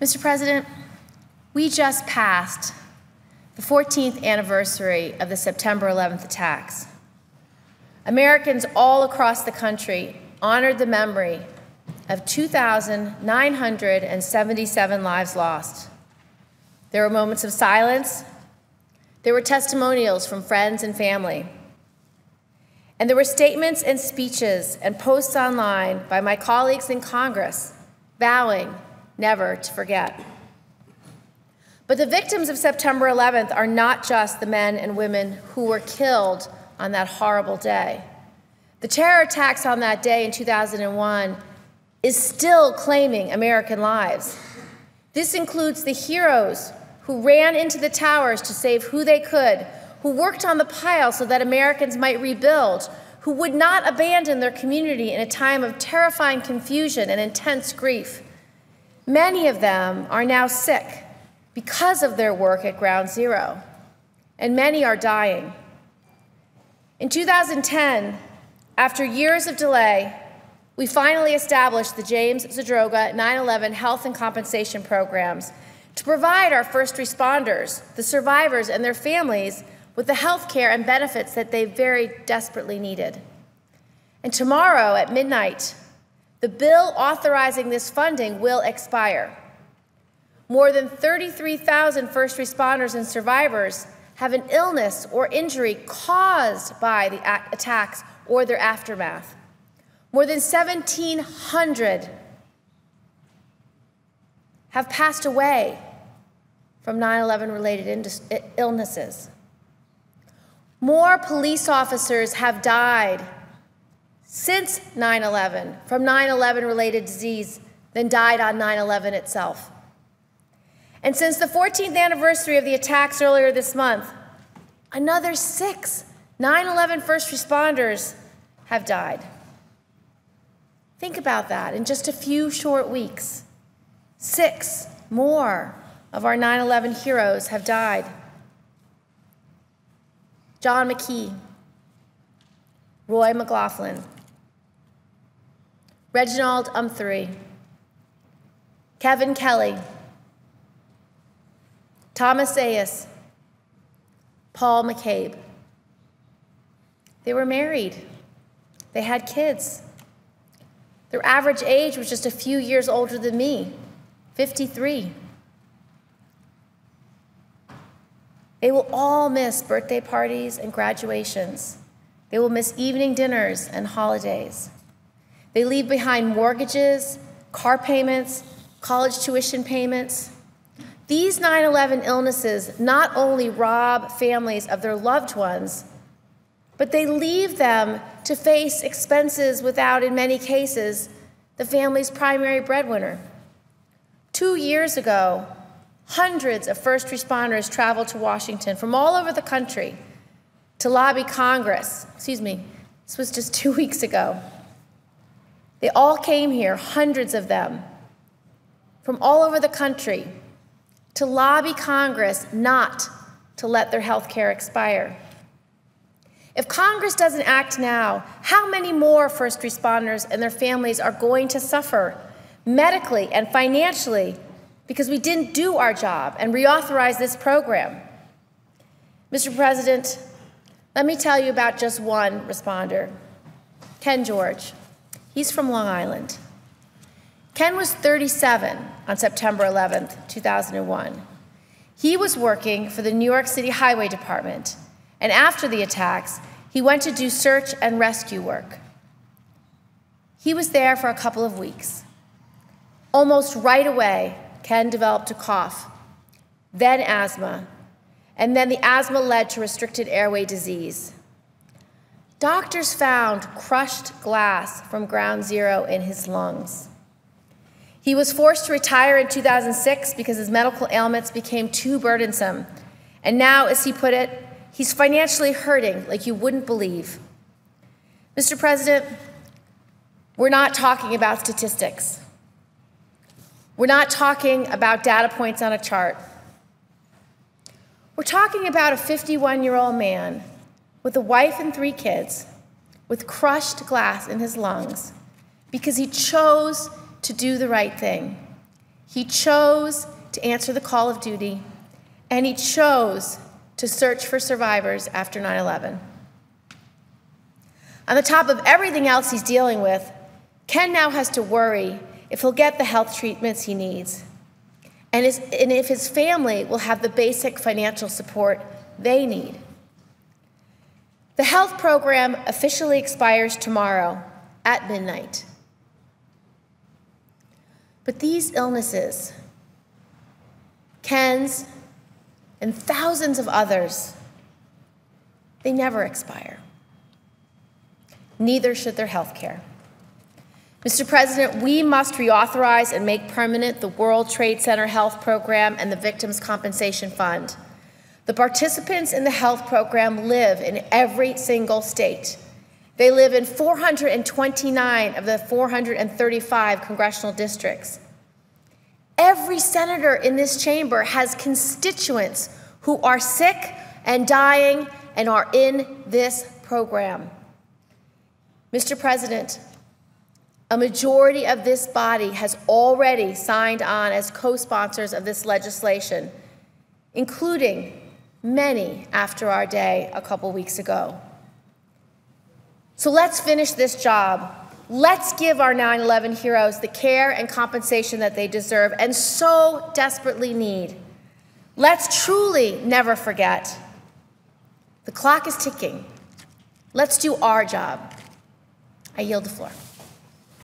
Mr. President, we just passed the 14th anniversary of the September 11th attacks. Americans all across the country honored the memory of 2,977 lives lost. There were moments of silence. There were testimonials from friends and family. And there were statements and speeches and posts online by my colleagues in Congress vowing never to forget. But the victims of September 11th are not just the men and women who were killed on that horrible day. The terror attacks on that day in 2001 is still claiming American lives. This includes the heroes who ran into the towers to save who they could, who worked on the pile so that Americans might rebuild, who would not abandon their community in a time of terrifying confusion and intense grief. Many of them are now sick because of their work at Ground Zero, and many are dying. In 2010, after years of delay, we finally established the James Zadroga 9/11 Health and Compensation Programs to provide our first responders, the survivors, and their families with the health care and benefits that they very desperately needed. And tomorrow at midnight, the bill authorizing this funding will expire. More than 33,000 first responders and survivors have an illness or injury caused by the attacks or their aftermath. More than 1,700 have passed away from 9/11 related illnesses. More police officers have died since 9/11 from 9/11 related disease than died on 9/11 itself. And since the 14th anniversary of the attacks earlier this month, another 6 9/11 first responders have died. Think about that. In just a few short weeks, 6 more of our 9/11 heroes have died. John McKee, Roy McLaughlin, Reginald Umthry, Kevin Kelly, Thomas Zayas, Paul McCabe. They were married. They had kids. Their average age was just a few years older than me, 53. They will all miss birthday parties and graduations. They will miss evening dinners and holidays. They leave behind mortgages, car payments, college tuition payments. These 9/11 illnesses not only rob families of their loved ones, but they leave them to face expenses without, in many cases, the family's primary breadwinner. 2 years ago, hundreds of first responders traveled to Washington from all over the country to lobby Congress. Excuse me, this was just 2 weeks ago. They all came here, hundreds of them, from all over the country to lobby Congress not to let their health care expire. If Congress doesn't act now, how many more first responders and their families are going to suffer medically and financially because we didn't do our job and reauthorize this program? Mr. President, let me tell you about just one responder, Ken George. He's from Long Island. Ken was 37 on September 11th, 2001. He was working for the New York City Highway Department, and after the attacks, he went to do search and rescue work. He was there for a couple of weeks. Almost right away, Ken developed a cough, then asthma, and then the asthma led to restricted airway disease. Doctors found crushed glass from Ground Zero in his lungs. He was forced to retire in 2006 because his medical ailments became too burdensome. And now, as he put it, he's financially hurting like you wouldn't believe. Mr. President, we're not talking about statistics. We're not talking about data points on a chart. We're talking about a 51-year-old man with a wife and 3 kids with crushed glass in his lungs because he chose to do the right thing. He chose to answer the call of duty, and he chose to search for survivors after 9/11. On the top of everything else he's dealing with, Ken now has to worry if he'll get the health treatments he needs, and if his family will have the basic financial support they need. The health program officially expires tomorrow at midnight. But these illnesses, Ken's and thousands of others, they never expire. Neither should their health care. Mr. President, we must reauthorize and make permanent the World Trade Center Health Program and the Victims' Compensation Fund. The participants in the health program live in every single state. They live in 429 of the 435 congressional districts. Every senator in this chamber has constituents who are sick and dying and are in this program. Mr. President, a majority of this body has already signed on as co-sponsors of this legislation, including many after our day a couple weeks ago. So let's finish this job. Let's give our 9/11 heroes the care and compensation that they deserve and so desperately need. Let's truly never forget. The clock is ticking. Let's do our job. I yield the floor.